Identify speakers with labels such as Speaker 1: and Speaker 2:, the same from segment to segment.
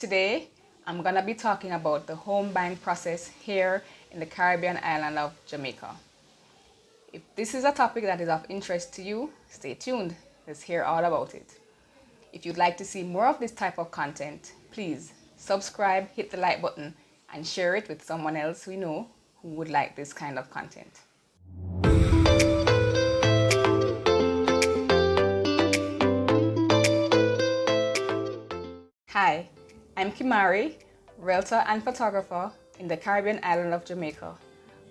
Speaker 1: Today, I'm going to be talking about the home buying process here in the Caribbean island of Jamaica. If this is a topic that is of interest to you, stay tuned. Let's hear all about it. If you'd like to see more of this type of content, please subscribe, hit the like button, and share it with someone else we know who would like this kind of content. Hi, I'm Kimari, Realtor and photographer in the Caribbean island of Jamaica.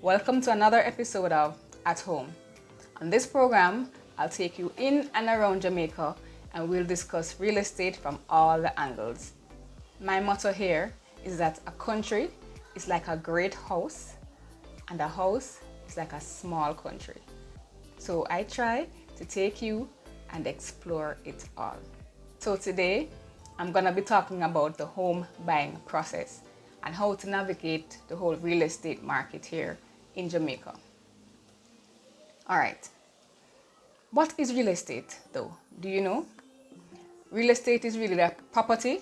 Speaker 1: Welcome to another episode of At Home. On this program, I'll take you in and around Jamaica and we'll discuss real estate from all the angles. My motto here is that a country is like a great house and a house is like a small country. So I try to take you and explore it all. So today, I'm going to be talking about the home buying process and how to navigate the whole real estate market here in Jamaica. All right. What is real estate though? Do you know? Real estate is really the property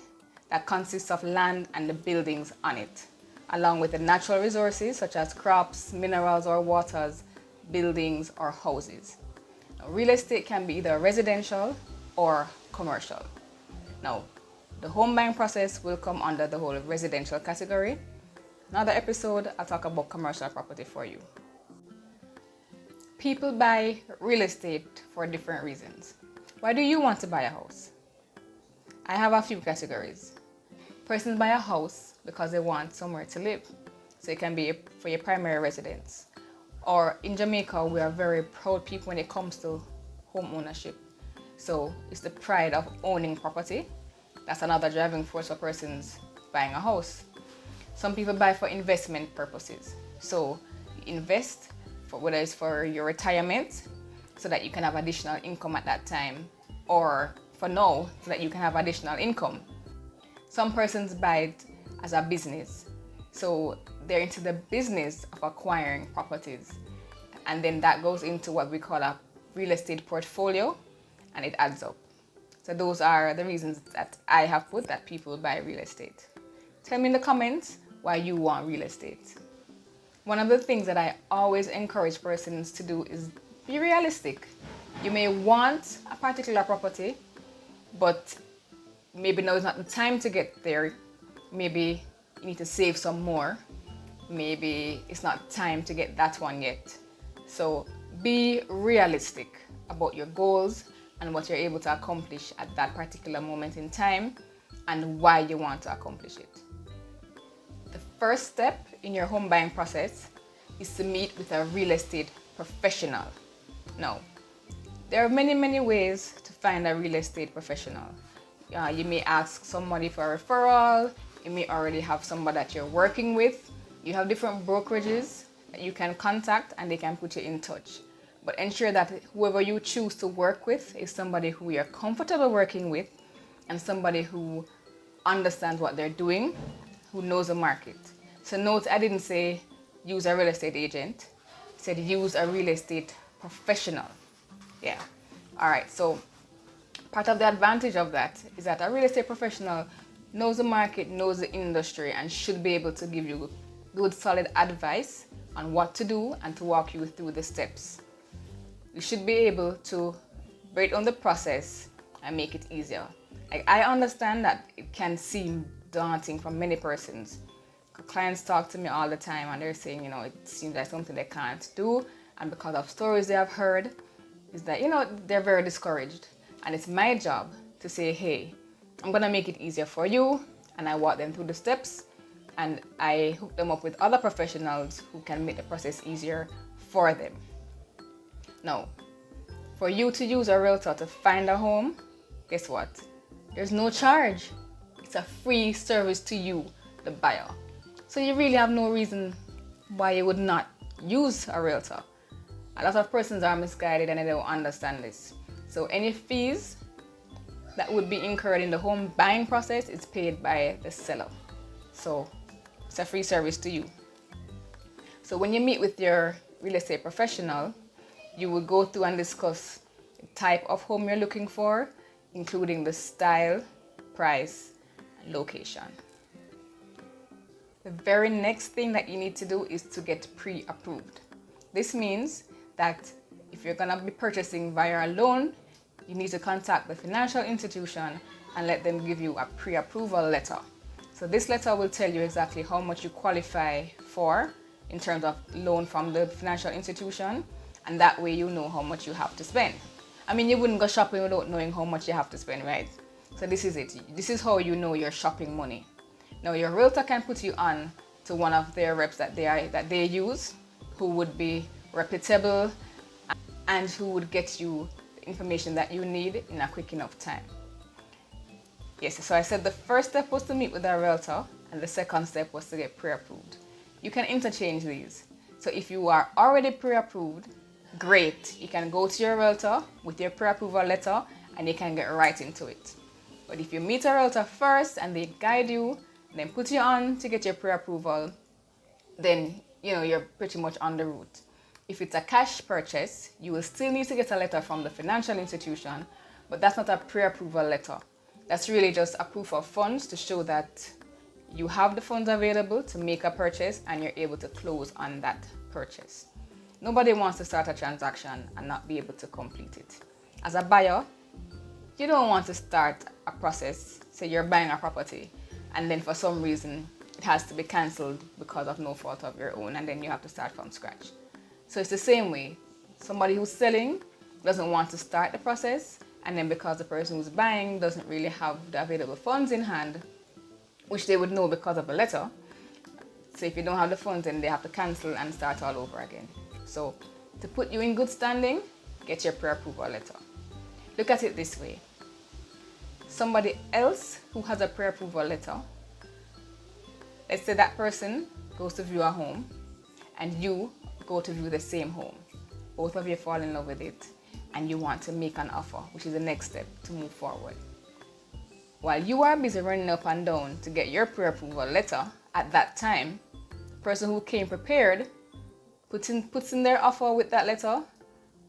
Speaker 1: that consists of land and the buildings on it, along with the natural resources such as crops, minerals or waters, buildings or houses. Now, real estate can be either residential or commercial. Now, the home buying process will come under the whole residential category. Another episode, I'll talk about commercial property for you. People buy real estate for different reasons. Why do you want to buy a house? I have a few categories. Persons buy a house because they want somewhere to live. So it can be for your primary residence. Or in Jamaica, we are very proud people when it comes to home ownership. So it's the pride of owning property. That's another driving force for persons buying a house. Some people buy for investment purposes. So you invest for whether it's for your retirement so that you can have additional income at that time, or for now so that you can have additional income. Some persons buy it as a business. So they're into the business of acquiring properties. And then that goes into what we call a real estate portfolio, and it adds up. So those are the reasons that I have put that people buy real estate. Tell me in the comments why you want real estate. One of the things that I always encourage persons to do is be realistic. You may want a particular property, but maybe now is not the time to get there. Maybe you need to save some more. Maybe it's not time to get that one yet. So be realistic about your goals and what you're able to accomplish at that particular moment in time and why you want to accomplish it. The first step in your home buying process is to meet with a real estate professional. Now, there are many ways to find a real estate professional. You may ask somebody for a referral. You may already have somebody that you're working with. You have different brokerages that you can contact and they can put you in touch. But ensure that whoever you choose to work with is somebody who you're comfortable working with and somebody who understands what they're doing, who knows the market. So note, I didn't say use a real estate agent. I said use a real estate professional. Yeah. All right. So part of the advantage of that is that a real estate professional knows the market, knows the industry, and should be able to give you good, solid advice on what to do and to walk you through the steps. You should be able to break down the process and make it easier. I understand that it can seem daunting for many persons. Clients talk to me all the time and they're saying, it seems like something they can't do, and because of stories they have heard, is that, they're very discouraged. And it's my job to say, hey, I'm gonna make it easier for you, and I walk them through the steps, and I hook them up with other professionals who can make the process easier for them. Now, for you to use a realtor to find a home, guess what? There's no charge. It's a free service to you, the buyer. So you really have no reason why you would not use a realtor. A lot of persons are misguided and they don't understand this. So any fees that would be incurred in the home buying process is paid by the seller. So it's a free service to you. So when you meet with your real estate professional, you will go through and discuss the type of home you're looking for, including the style, price, location. The very next thing that you need to do is to get pre-approved. This means that if you're going to be purchasing via a loan, you need to contact the financial institution and let them give you a pre-approval letter. So this letter will tell you exactly how much you qualify for in terms of loan from the financial institution, and that way you know how much you have to spend. I mean, you wouldn't go shopping without knowing how much you have to spend, right? So this is it. This is how you know your shopping money. Now your realtor can put you on to one of their reps that they use, who would be reputable and who would get you the information that you need in a quick enough time. Yes, so I said the first step was to meet with a realtor and the second step was to get pre-approved. You can interchange these. So if you are already pre-approved, great. You can go to your realtor with your pre-approval letter and you can get right into it. But if you meet a realtor first and they guide you, then put you on to get your pre-approval, then you're pretty much on the route. If it's a cash purchase, you will still need to get a letter from the financial institution, but that's not a pre-approval letter. That's really just a proof of funds to show that you have the funds available to make a purchase and you're able to close on that purchase. Nobody wants to start a transaction and not be able to complete it. As a buyer, you don't want to start a process, say you're buying a property, and then for some reason it has to be cancelled because of no fault of your own, and then you have to start from scratch. So it's the same way. Somebody who's selling doesn't want to start the process, and then because the person who's buying doesn't really have the available funds in hand, which they would know because of a letter. So if you don't have the funds, then they have to cancel and start all over again. So to put you in good standing, get your pre-approval letter. Look at it this way. Somebody else who has a pre-approval letter, let's say that person goes to view a home and you go to view the same home. Both of you fall in love with it and you want to make an offer, which is the next step to move forward. While you are busy running up and down to get your pre-approval letter, at that time, the person who came prepared puts in their offer with that letter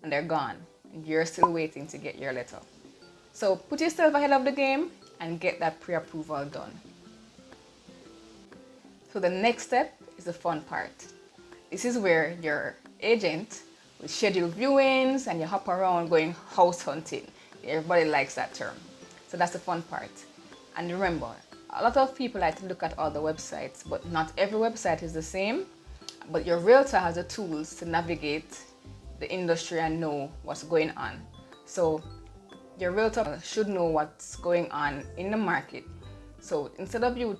Speaker 1: and they're gone. And you're still waiting to get your letter. So put yourself ahead of the game and get that pre-approval done. So the next step is the fun part. This is where your agent will schedule viewings and you hop around going house hunting. Everybody likes that term. So that's the fun part. And remember, a lot of people like to look at all the websites, but not every website is the same. But your realtor has the tools to navigate the industry and know what's going on. So your realtor should know what's going on in the market. So instead of you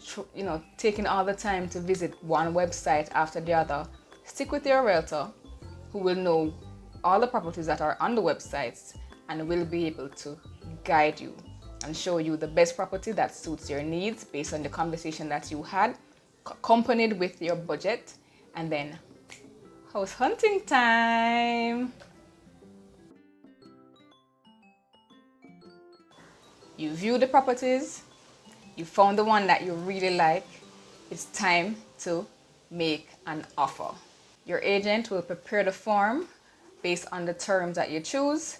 Speaker 1: taking all the time to visit one website after the other, stick with your realtor who will know all the properties that are on the websites and will be able to guide you and show you the best property that suits your needs based on the conversation that you had, accompanied with your budget, and then house hunting time. You view the properties, you found the one that you really like, it's time to make an offer. Your agent will prepare the form based on the terms that you choose.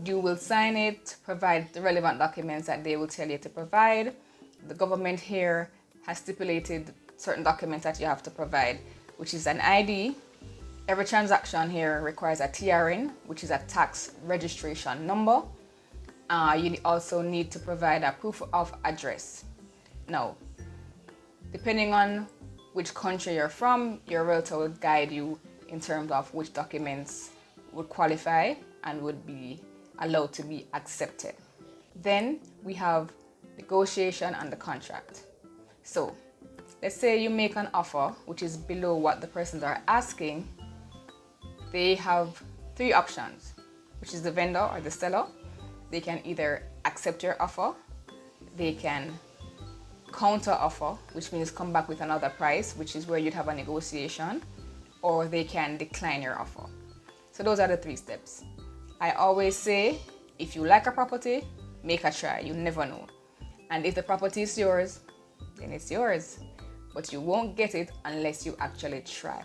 Speaker 1: You will sign it, provide the relevant documents that they will tell you to provide. The government here has stipulated certain documents that you have to provide, which is an ID. Every transaction here requires a TRN, which is a tax registration number. You also need to provide a proof of address. Now, depending on which country you're from, your realtor will guide you in terms of which documents would qualify and would be allowed to be accepted. Then we have negotiation and the contract. So let's say you make an offer which is below what the persons are asking. They have three options, which is the vendor or the seller. They can either accept your offer, they can counter offer, which means come back with another price, which is where you'd have a negotiation, or they can decline your offer. So those are the three steps. I always say, if you like a property, make a try. You never know. And if the property is yours, then it's yours. But you won't get it unless you actually try.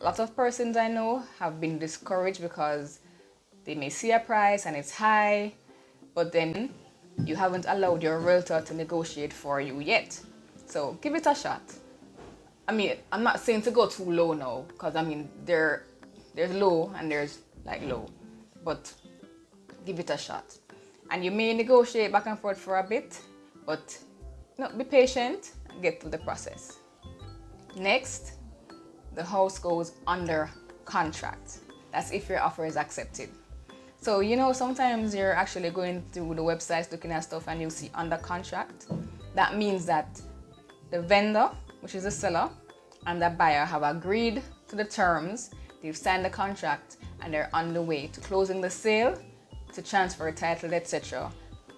Speaker 1: A lot of persons I know have been discouraged because they may see a price and it's high, but then you haven't allowed your realtor to negotiate for you yet. So give it a shot. I mean, I'm not saying to go too low now, because I mean, there's low and there's like low, but give it a shot. And you may negotiate back and forth for a bit, but be patient and get through the process. Next, the house goes under contract. That's if your offer is accepted. So, sometimes you're actually going through the websites looking at stuff and you see under contract. That means that the vendor, which is the seller, and the buyer have agreed to the terms, they've signed the contract, and they're on the way to closing the sale, to transfer title, etc.,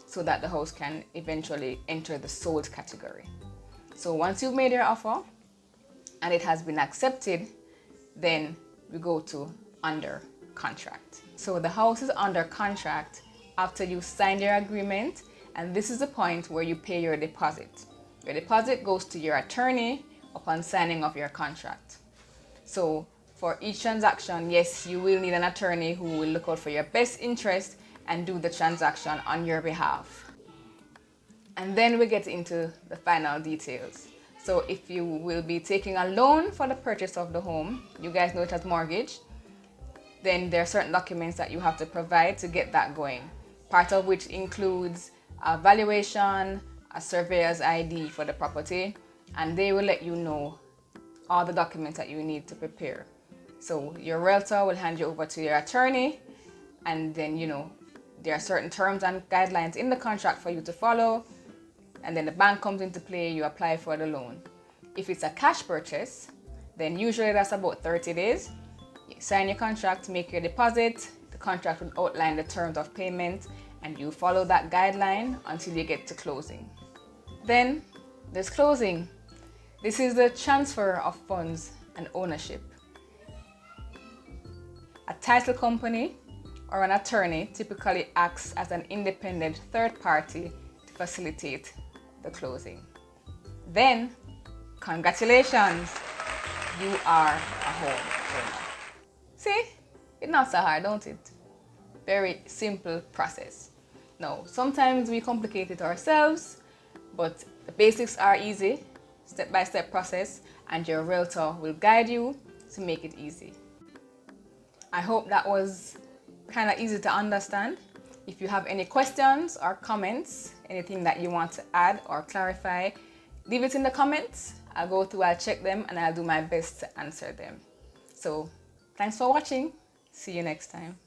Speaker 1: so that the house can eventually enter the sold category. So once you've made your offer and it has been accepted, then we go to under contract. So the house is under contract after you sign your agreement, and this is the point where you pay your deposit. Your deposit goes to your attorney upon signing of your contract. So for each transaction, yes, you will need an attorney who will look out for your best interest and do the transaction on your behalf. And then we get into the final details. So if you will be taking a loan for the purchase of the home, you guys know it as mortgage, then there are certain documents that you have to provide to get that going. Part of which includes a valuation, a surveyor's ID for the property, and they will let you know all the documents that you need to prepare. So your realtor will hand you over to your attorney, and then there are certain terms and guidelines in the contract for you to follow, and then the bank comes into play, you apply for the loan. If it's a cash purchase, then usually that's about 30 days. You sign your contract, make your deposit, the contract will outline the terms of payment, and you follow that guideline until you get to closing. Then there's closing. This is the transfer of funds and ownership. A title company or an attorney typically acts as an independent third party to facilitate the closing. Then, congratulations, you are a homeowner. See, it's not so hard, don't it? Very simple process. Now, sometimes we complicate it ourselves, but the basics are easy, step-by-step process, and your realtor will guide you to make it easy. I hope that was kind of easy to understand. If you have any questions or comments, anything that you want to add or clarify, leave it in the comments. I'll go through, I'll check them, and I'll do my best to answer them. So, thanks for watching. See you next time.